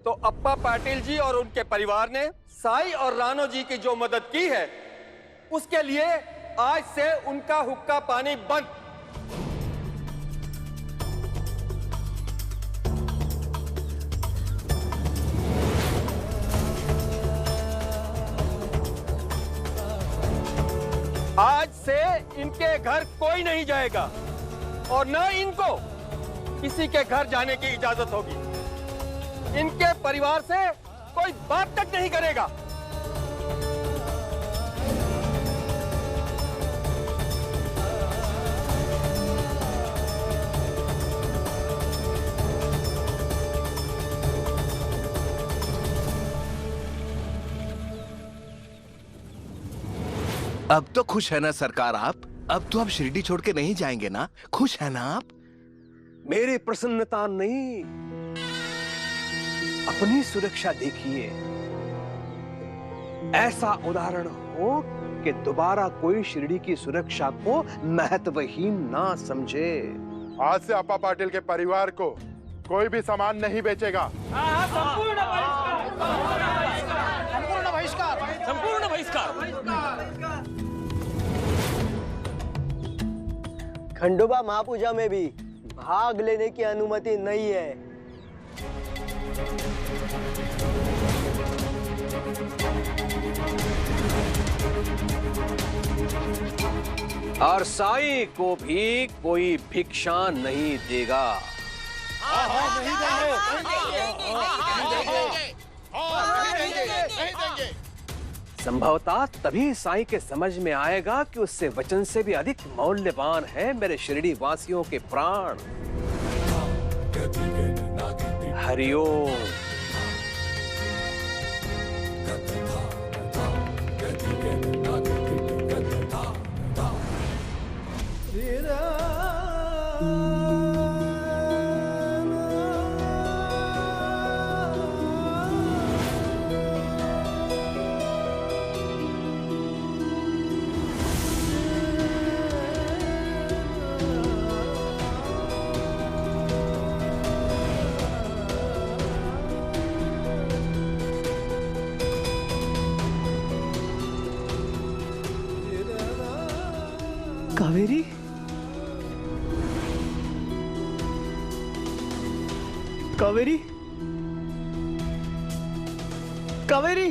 तो अप्पा पाटिल जी और उनके परिवार ने साई और रानो जी की जो मदद की है, उसके लिए आज से उनका हुक्का पानी बंद। आज से इनके घर कोई नहीं जाएगा और न इनको किसी के घर जाने की इजाजत होगी। इनके परिवार से कोई बात तक नहीं करेगा। अब तो खुश है ना सरकार आप? अब तो आप शिरडी छोड़ के नहीं जाएंगे ना? खुश है ना आप? मेरी प्रसन्नता नहीं, अपनी सुरक्षा देखिए। ऐसा उदाहरण हो कि दोबारा कोई शिरडी की सुरक्षा को महत्वहीन ना समझे। आज से अप्पा पाटिल के परिवार को कोई भी सामान नहीं बेचेगा। संपूर्ण बहिष्कार। खंडोबा महापूजा में भी भाग लेने की अनुमति नहीं है। और साईं को भी कोई भिक्षा नहीं देगा। संभवतः तभी साईं के समझ में आएगा कि उससे वचन से भी अधिक मौल्यवान है मेरे शिरडी वासियों के प्राण। हरिओम। कावेरी, कावेरी, कावेरी।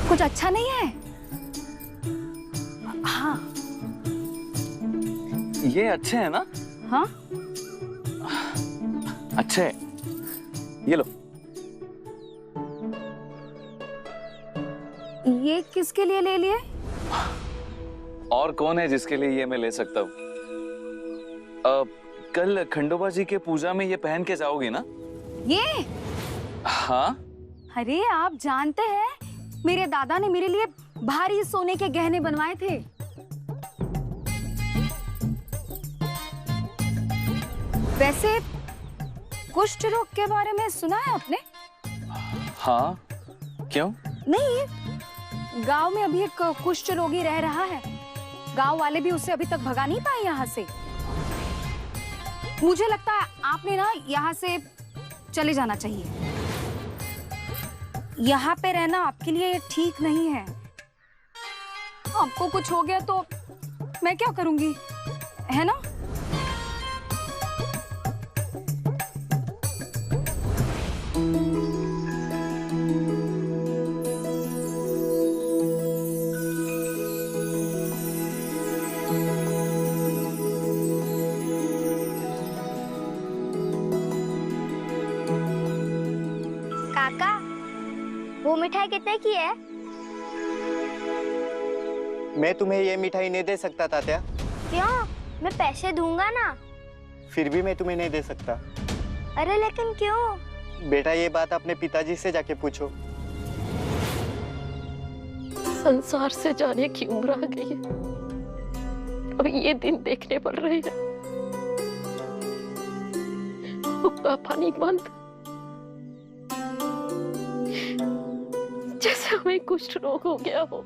कुछ अच्छा नहीं है? हाँ। ये अच्छे है ना? हाँ? अच्छे है। ये लो। ये किसके लिए ले लिए? और कौन है जिसके लिए ये मैं ले सकता हूँ? कल खंडोबा जी के पूजा में ये पहन के जाओगी ना? ये? हाँ। अरे आप जानते हैं, मेरे दादा ने मेरे लिए भारी सोने के गहने बनवाए थे। वैसे कुष्ठ रोग के बारे में सुना है आपने? हाँ, क्यों? नहीं, गांव में अभी एक कुष्ठ रोगी रह रहा है। गांव वाले भी उसे अभी तक भगा नहीं पाए यहाँ से। मुझे लगता है आपने ना यहाँ से चले जाना चाहिए। यहाँ पे रहना आपके लिए ठीक नहीं है। आपको कुछ हो गया तो मैं क्या करूंगी, है ना? काका, वो मिठाई कितने की है? मैं तुम्हें ये मिठाई नहीं दे सकता तात्या। क्यों? मैं पैसे दूंगा ना। फिर भी मैं तुम्हें नहीं दे सकता। अरे लेकिन क्यों? बेटा ये बात अपने पिताजी से जाके पूछो। संसार से जाने की उम्र आ गई है, अब ये दिन देखने पड़ रहे हैं। हुक्का पानी बंद, जैसे हमें कुष्ठ रोग हो गया हो।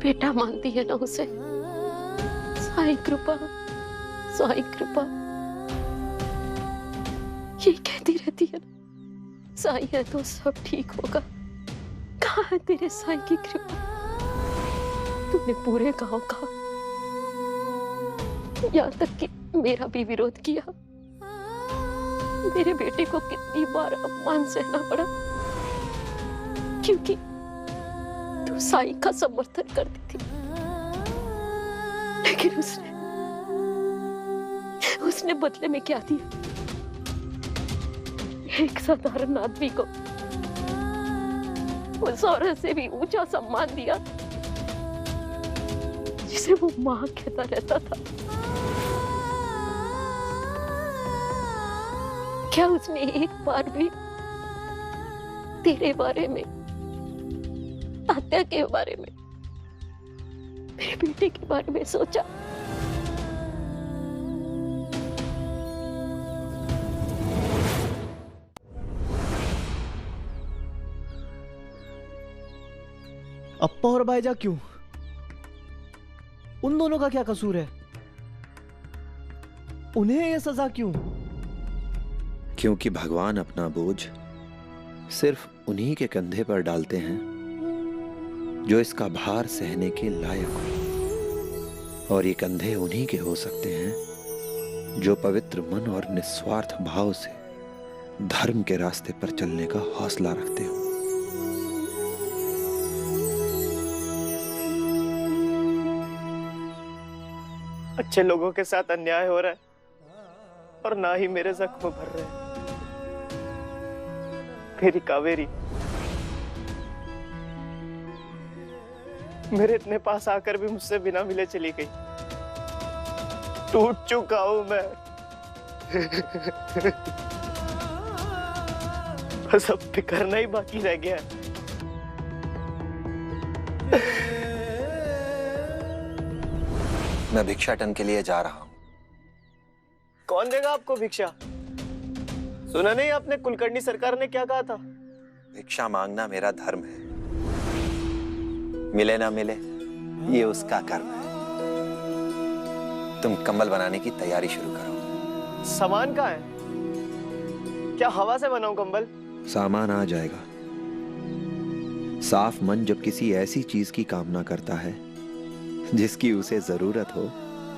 बेटा मानती है ना उसे, साईं कृपा, साईं कृपा ये कहती रहती है ना, साईं है तो सब ठीक होगा। कहाँ है तेरे साईं की कृपा? तूने पूरे गांव का, यहाँ तक कि मेरा भी विरोध किया। मेरे बेटे को कितनी बार अपमान सहना पड़ा, क्योंकि तू साईं का समर्थन करती थी। लेकिन उसने बदले में क्या दिया? एक साधारण आदमी को उस औरत से भी ऊंचा सम्मान दिया जिसे वो मां कहता रहता था। क्या उसने एक बार भी तेरे बारे में, तात्या के बारे में, मेरे बेटे के बारे में सोचा? अप्पा और भाईजा क्यों? उन दोनों का क्या कसूर है? उन्हें ये सजा क्यों? क्योंकि भगवान अपना बोझ सिर्फ उन्हीं के कंधे पर डालते हैं जो इसका भार सहने के लायक हो, और ये कंधे उन्हीं के हो सकते हैं जो पवित्र मन और निस्वार्थ भाव से धर्म के रास्ते पर चलने का हौसला रखते हो। अच्छे लोगों के साथ अन्याय हो रहा है और ना ही मेरे जख्म भर रहे हैं। मेरी कावेरी मेरे इतने पास आकर भी मुझसे बिना मिले चली गई। टूट चुका हूं मैं। बस अब बिखरना ही बाकी रह गया है। मैं भिक्षाटन के लिए जा रहा हूं। कौन देगा आपको भिक्षा? सुना नहीं आपने कुलकर्णी सरकार ने क्या कहा था? भिक्षा मांगना मेरा धर्म है, मिले ना मिले ये उसका कर्म है। तुम कंबल बनाने की तैयारी शुरू करो। सामान कहाँ है? क्या हवा से बनाऊं कंबल? सामान आ जाएगा। साफ मन जब किसी ऐसी चीज की कामना करता है जिसकी उसे जरूरत हो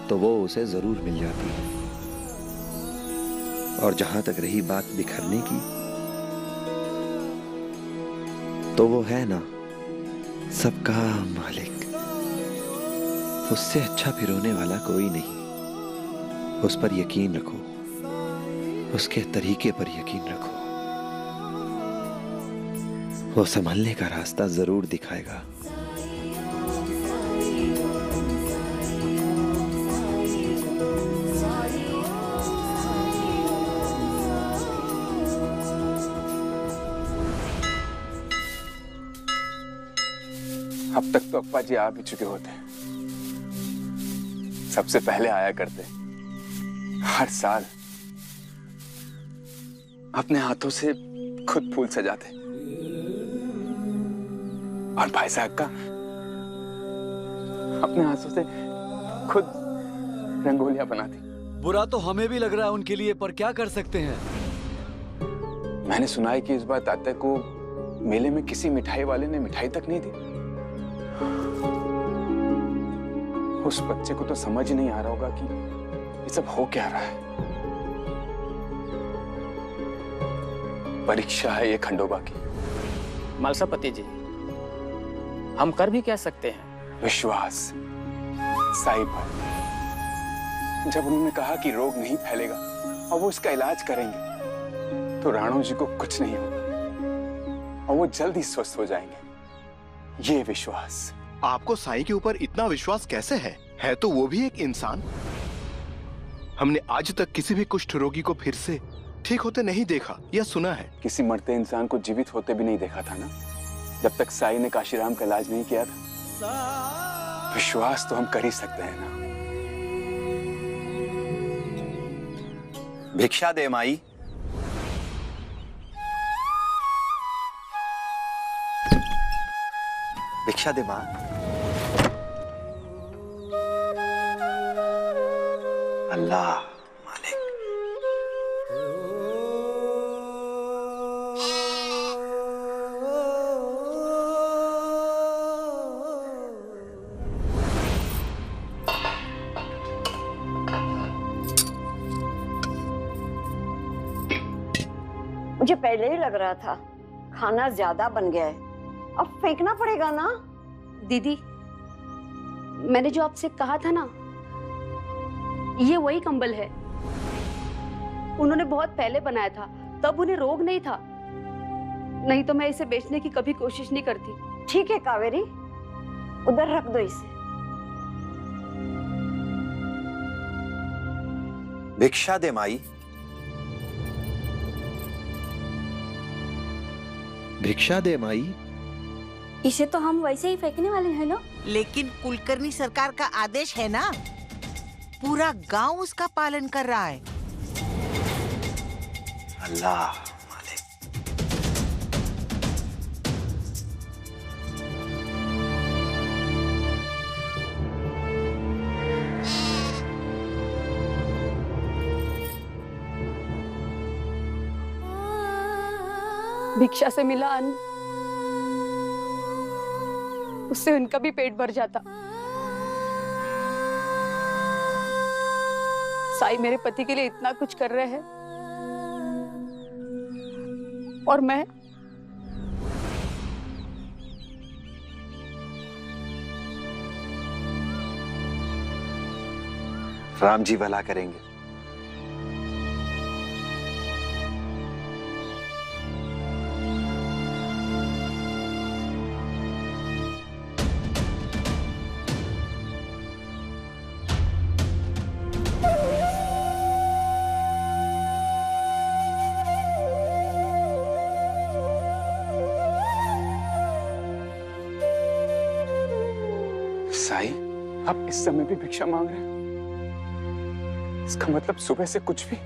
तो वो उसे जरूर मिल जाती है। और जहां तक रही बात बिखरने की, तो वो है ना सबका मालिक। उससे अच्छा फिरोने वाला कोई नहीं। उस पर यकीन रखो, उसके तरीके पर यकीन रखो। वो संभलने का रास्ता जरूर दिखाएगा। अब तक तो अप्पा जी आ भी चुके होते, सबसे पहले आया करते। हर साल अपने हाथों से खुद फूल सजाते, और भाई साहब का अपने हाथों से खुद रंगोलियां बनाती। बुरा तो हमें भी लग रहा है उनके लिए, पर क्या कर सकते हैं? मैंने सुना है कि इस बार तात्या को मेले में किसी मिठाई वाले ने मिठाई तक नहीं दी। उस बच्चे को तो समझ ही नहीं आ रहा होगा कि ये सब हो क्या रहा है। परीक्षा है ये खंडोबा की। मालसापति जी, हम कर भी कह सकते हैं। विश्वास साई पर। जब उन्होंने कहा कि रोग नहीं फैलेगा और वो इसका इलाज करेंगे, तो राणो जी को कुछ नहीं होगा और वो जल्दी स्वस्थ हो जाएंगे। ये विश्वास। आपको साईं के ऊपर इतना विश्वास कैसे है तो वो भी एक इंसान। हमने आज तक किसी भी कुष्ठ रोगी को फिर से ठीक होते नहीं देखा या सुना है। किसी मरते इंसान को जीवित होते भी नहीं देखा था ना, जब तक साईं ने काशीराम का इलाज नहीं किया था। विश्वास तो हम कर ही सकते हैं ना। भिक्षा दे माई। भिक्षा दे मां। अल्लाह मालिक। मुझे पहले ही लग रहा था खाना ज्यादा बन गया है, अब फेंकना पड़ेगा ना। दीदी, मैंने जो आपसे कहा था ना, ये वही कंबल है। उन्होंने बहुत पहले बनाया था, तब उन्हें रोग नहीं था, नहीं तो मैं इसे बेचने की कभी कोशिश नहीं करती। ठीक है कावेरी, उधर रख दो इसे। भिक्षा दे माई। भिक्षा दे माई। इसे तो हम वैसे ही फेंकने वाले हैं ना। लेकिन कुलकर्णी सरकार का आदेश है ना, पूरा गांव उसका पालन कर रहा है। अल्लाह। भिक्षा से मिला अन्न, उससे उनका भी पेट भर जाता। साईं मेरे पति के लिए इतना कुछ कर रहे हैं और मैं राम जी भला करेंगे। साईं, आप इस समय भी भिक्षा मांग रहे हैं? इसका मतलब सुबह से कुछ भी?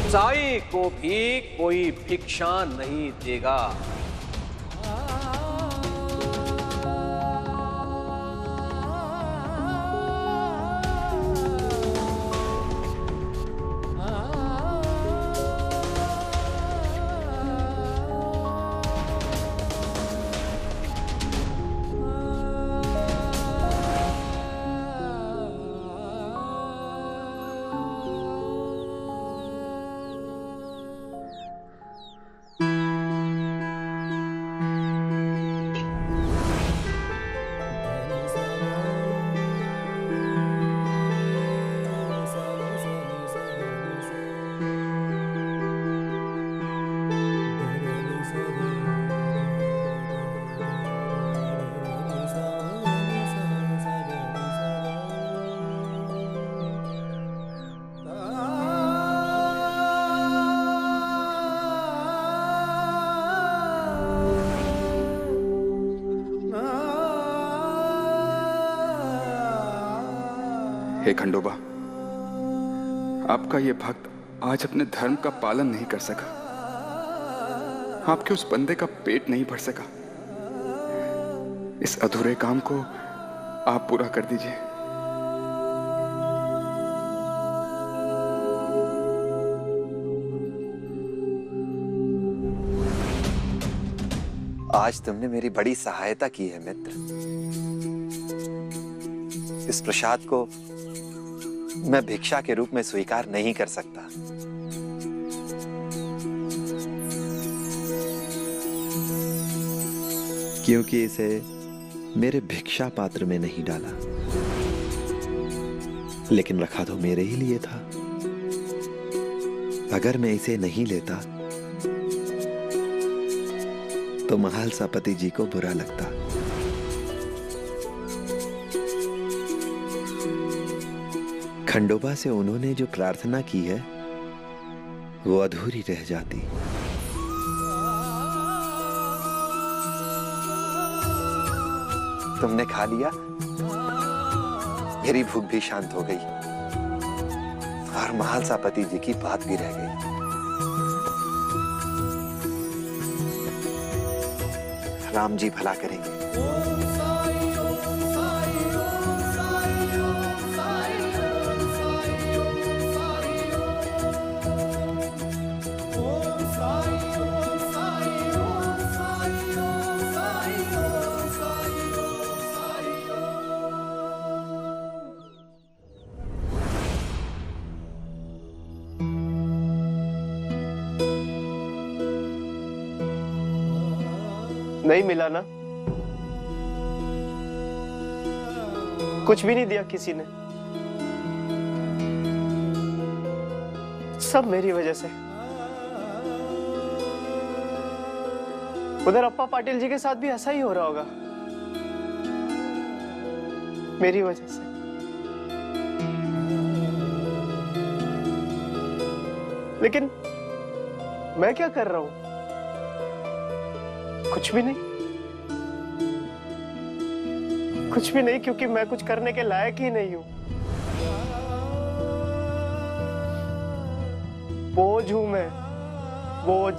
साईं को भी कोई भिक्षा नहीं देगा। हे खंडोबा, आपका ये भक्त आज अपने धर्म का पालन नहीं कर सका, आपके उस बंदे का पेट नहीं भर सका। इस अधूरे काम को आप पूरा कर दीजिए। आज तुमने मेरी बड़ी सहायता की है मित्र। इस प्रसाद को मैं भिक्षा के रूप में स्वीकार नहीं कर सकता। क्योंकि इसे मेरे भिक्षा पात्र में नहीं डाला, लेकिन रखा तो मेरे ही लिए था। अगर मैं इसे नहीं लेता तो महालसापति जी को बुरा लगता। खंडोबा से उन्होंने जो प्रार्थना की है वो अधूरी रह जाती। तुमने खा लिया, मेरी भूख भी शांत हो गई और महालसापति जी की बात भी रह गई। राम जी भला करेंगे। नहीं मिला ना? कुछ भी नहीं दिया किसी ने। सब मेरी वजह से। उधर अप्पा पाटिल जी के साथ भी ऐसा ही हो रहा होगा, मेरी वजह से। लेकिन मैं क्या कर रहा हूं? कुछ भी नहीं, कुछ भी नहीं, क्योंकि मैं कुछ करने के लायक ही नहीं हूं। बोझ हूं मैं, बोझ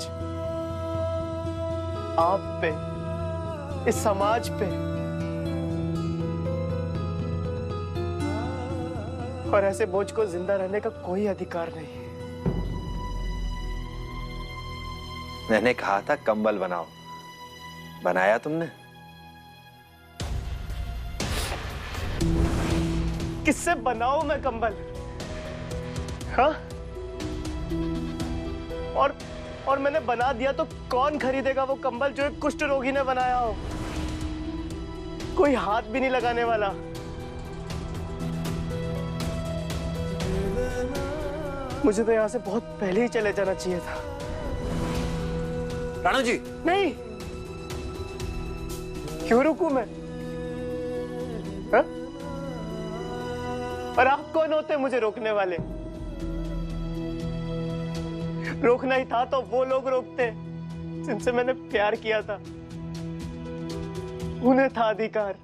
आप पे, इस समाज पे। और ऐसे बोझ को जिंदा रहने का कोई अधिकार नहीं है। मैंने कहा था कंबल बनाओ, बनाया तुमने? किससे बनाऊं मैं कंबल? हाँ? और मैंने बना दिया तो कौन खरीदेगा वो कंबल जो एक कुष्ठ रोगी ने बनाया हो? कोई हाथ भी नहीं लगाने वाला। मुझे तो यहां से बहुत पहले ही चले जाना चाहिए था। राणू जी नहीं, क्यों रुकूं मैं? हा? और आप कौन होते मुझे रोकने वाले? रोकना ही था तो वो लोग रोकते जिनसे मैंने प्यार किया था। उन्हें था अधिकार।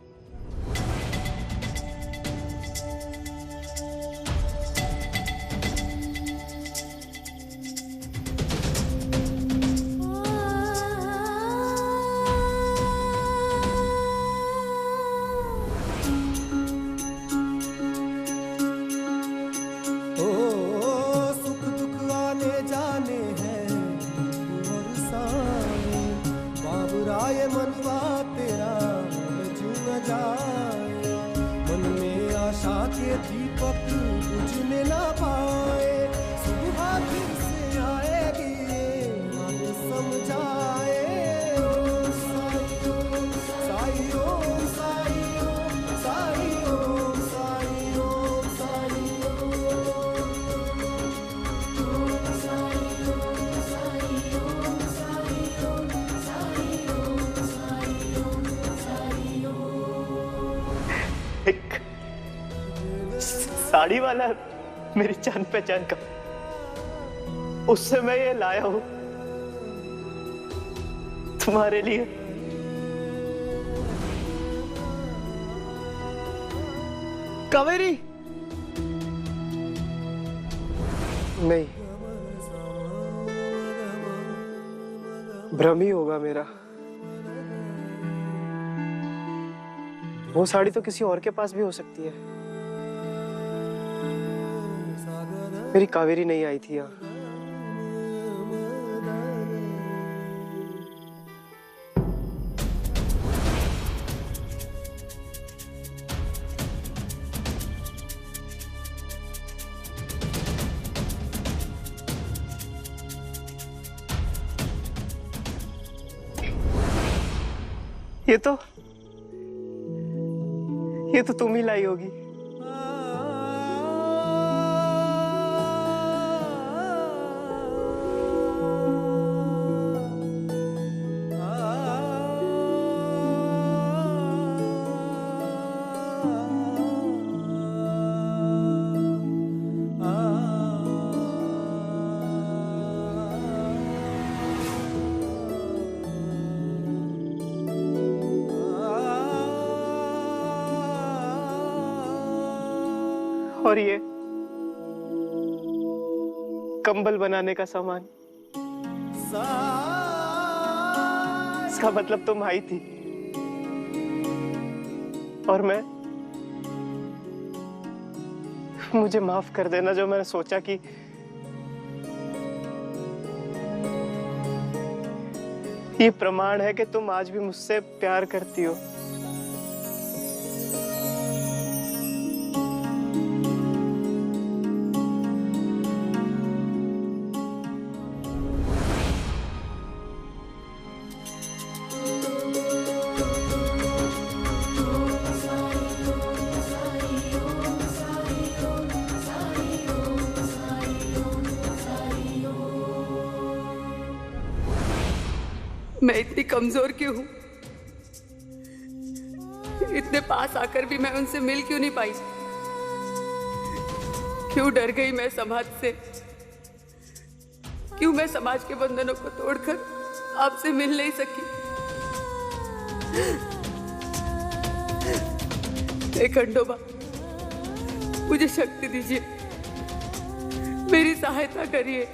साड़ी वाला मेरी जान पहचान का, उससे मैं ये लाया हूं तुम्हारे लिए। कावेरी नहीं, भ्रम ही होगा मेरा। वो साड़ी तो किसी और के पास भी हो सकती है। मेरी कावेरी नहीं आई थी यहाँ। ये तो तुम ही लाई होगी। और ये कंबल बनाने का सामान, इसका मतलब तुम आई थी और मुझे माफ कर देना जो मैंने सोचा कि ये प्रमाण है कि तुम आज भी मुझसे प्यार करती हो। मैं इतनी कमजोर क्यों हूं? इतने पास आकर भी मैं उनसे मिल क्यों नहीं पाई? क्यों डर गई मैं समाज से? क्यों मैं समाज के बंधनों को तोड़कर आपसे मिल नहीं सकी? हे खंडोबा, मुझे शक्ति दीजिए, मेरी सहायता करिए।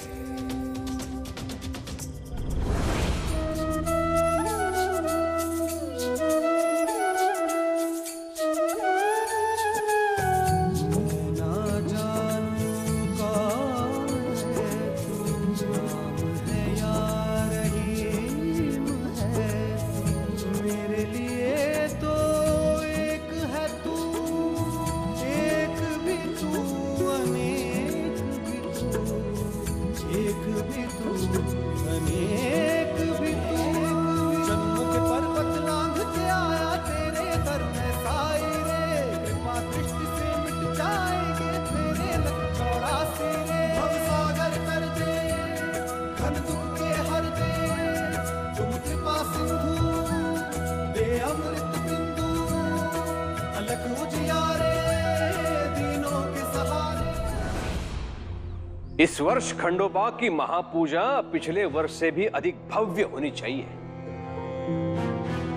इस वर्ष खंडोबा की महापूजा पिछले वर्ष से भी अधिक भव्य होनी चाहिए।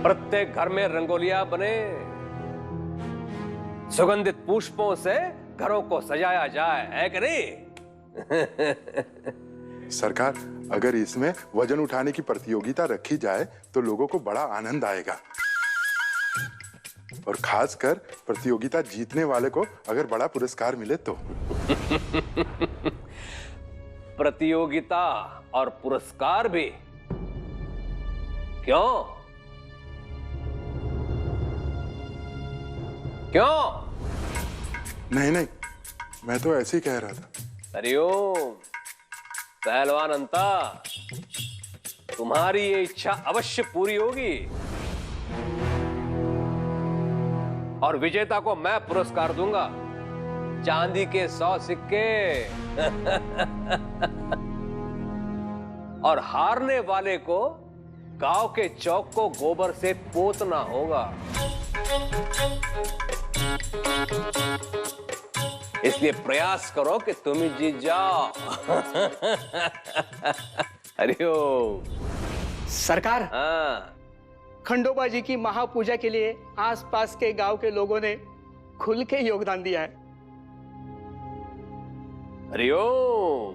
प्रत्येक घर में रंगोलियां बने, सुगंधित पुष्पों से घरों को सजाया जाए, है कि नहीं? सरकार, अगर इसमें वजन उठाने की प्रतियोगिता रखी जाए तो लोगों को बड़ा आनंद आएगा, और खासकर प्रतियोगिता जीतने वाले को अगर बड़ा पुरस्कार मिले तो। प्रतियोगिता और पुरस्कार भी? क्यों? नहीं, मैं तो ऐसे ही कह रहा था। हरिओम पहलवान अंता, तुम्हारी ये इच्छा अवश्य पूरी होगी और विजेता को मैं पुरस्कार दूंगा, चांदी के 100 सिक्के। और हारने वाले को गांव के चौक को गोबर से पोतना होगा। इसलिए प्रयास करो कि तुम ही जीत जाओ। हरिओम। सरकार, हाँ, खंडोबा जी की महापूजा के लिए आसपास के गांव के लोगों ने खुल के योगदान दिया है। हरिओम।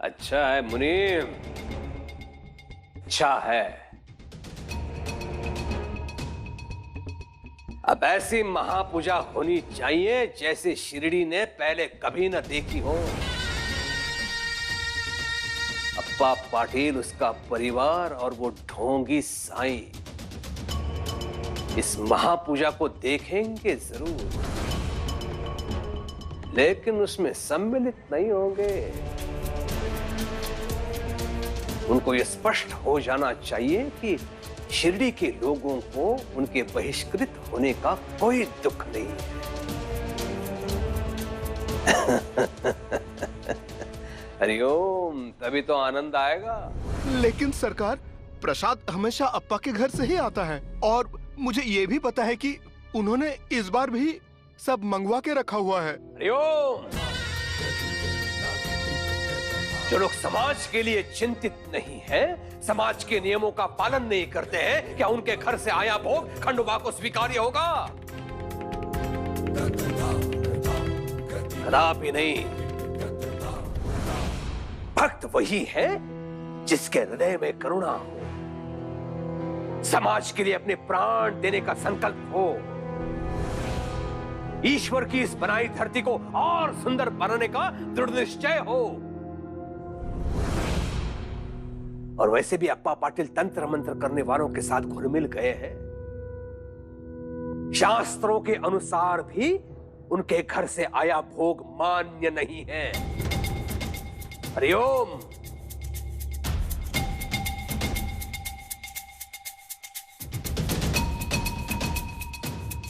अच्छा है मुनीम, अच्छा है। अब ऐसी महापूजा होनी चाहिए जैसे शिरडी ने पहले कभी न देखी हो। अप्पा पाटिल, उसका परिवार और वो ढोंगी साईं इस महापूजा को देखेंगे जरूर, लेकिन उसमें सम्मिलित नहीं होंगे। उनको ये स्पष्ट हो जाना चाहिए कि शिरडी के लोगों को उनके बहिष्कृत होने का कोई दुख नहीं है। हरिओम, तभी तो आनंद आएगा। लेकिन सरकार, प्रसाद हमेशा अप्पा के घर से ही आता है और मुझे ये भी पता है कि उन्होंने इस बार भी सब मंगवा के रखा हुआ है। हरिओम। जो लोग समाज के लिए चिंतित नहीं हैं, समाज के नियमों का पालन नहीं करते हैं, क्या उनके घर से आया भोग खंडोबा को स्वीकार्य होगा? कदापि नहीं। भक्त वही है जिसके हृदय में करुणा हो, समाज के लिए अपने प्राण देने का संकल्प हो, ईश्वर की इस बनाई धरती को और सुंदर बनाने का दृढ़ निश्चय हो। और वैसे भी अप्पा पाटिल तंत्र मंत्र करने वालों के साथ घुल मिल गए हैं। शास्त्रों के अनुसार भी उनके घर से आया भोग मान्य नहीं है। हरिओम।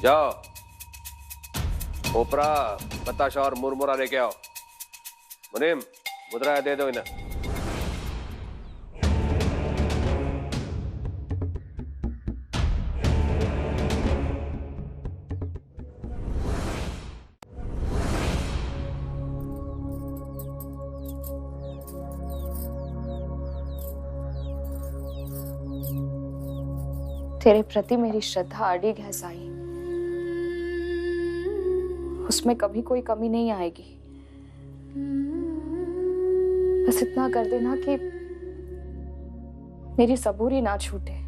जाओ, ओपरा, बताशा और मुरमुरा लेके आओ। मुनीम, मुद्रा दे दो इन्हें। तेरे प्रति मेरी श्रद्धा अडिग है साईं, उसमें कभी कोई कमी नहीं आएगी। बस इतना कर देना कि मेरी सबूरी ना छूटे।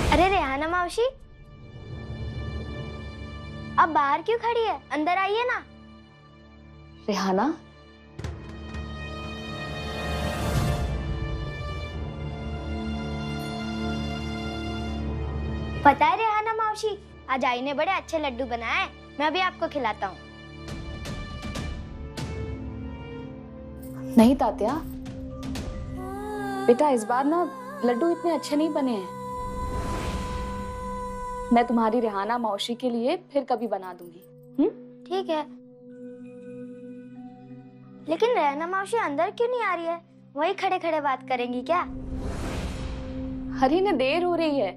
अरे रेहाना मौसी, अब बाहर क्यों खड़ी है? अंदर आइए ना। रेहाना, पता है रेहाना मौसी, आज आई ने बड़े अच्छे लड्डू बनाए हैं, मैं अभी आपको खिलाता हूँ। नहीं तात्या, बेटा इस बार ना लड्डू इतने अच्छे नहीं बने हैं। मैं तुम्हारी रेहाना मौसी के लिए फिर कभी बना दूंगी। ठीक है, लेकिन रेहाना मौसी अंदर क्यों नहीं आ रही है? वही खड़े खड़े बात करेंगी क्या? हरी ने देर हो रही है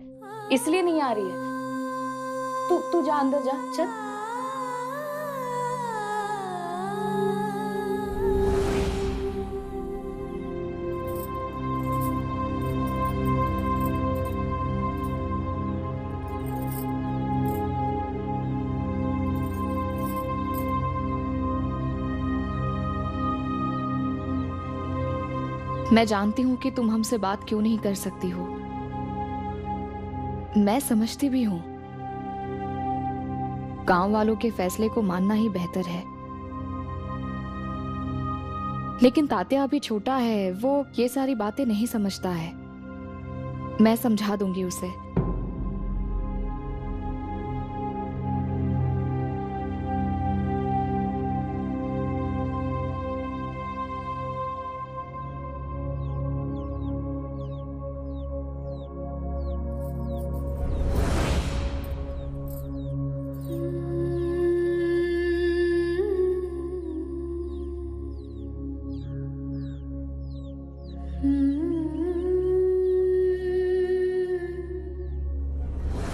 इसलिए नहीं आ रही है। तू जा अंदर जा, चल। मैं जानती हूँ कि तुम हमसे बात क्यों नहीं कर सकती हो। मैं समझती भी हूँ, गांव वालों के फैसले को मानना ही बेहतर है। लेकिन तात्या अभी छोटा है, वो ये सारी बातें नहीं समझता है। मैं समझा दूंगी उसे।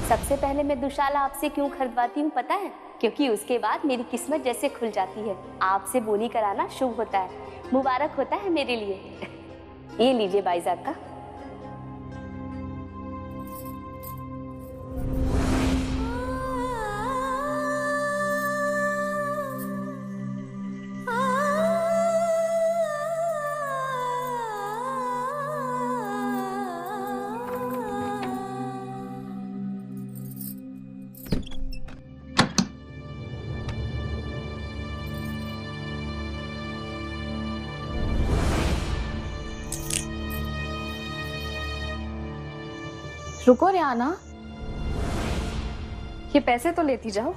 सबसे पहले मैं दुशाला आपसे क्यों खरीदवाती हूँ पता है? क्योंकि उसके बाद मेरी किस्मत जैसे खुल जाती है। आपसे बोली कराना शुभ होता है, मुबारक होता है मेरे लिए। ये लीजिए बाईजाका। रुको रियाना, ये पैसे तो लेती जाओ।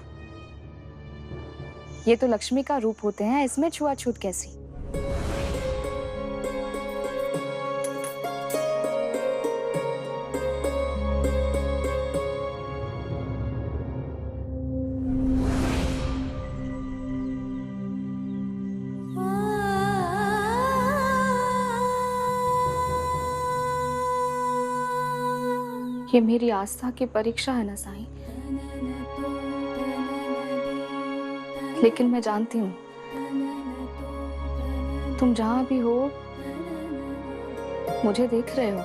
ये तो लक्ष्मी का रूप होते हैं, इसमें छुआछूत कैसी? ये मेरी आस्था की परीक्षा है ना साईं, लेकिन मैं जानती हूँ तुम जहां भी हो मुझे देख रहे हो।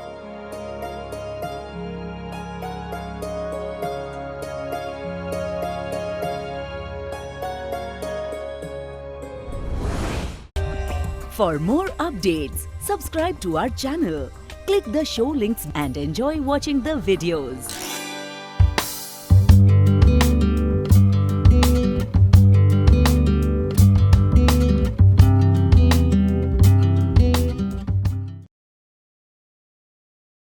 For more updates, subscribe to our channel, click the show links and enjoy watching the videos.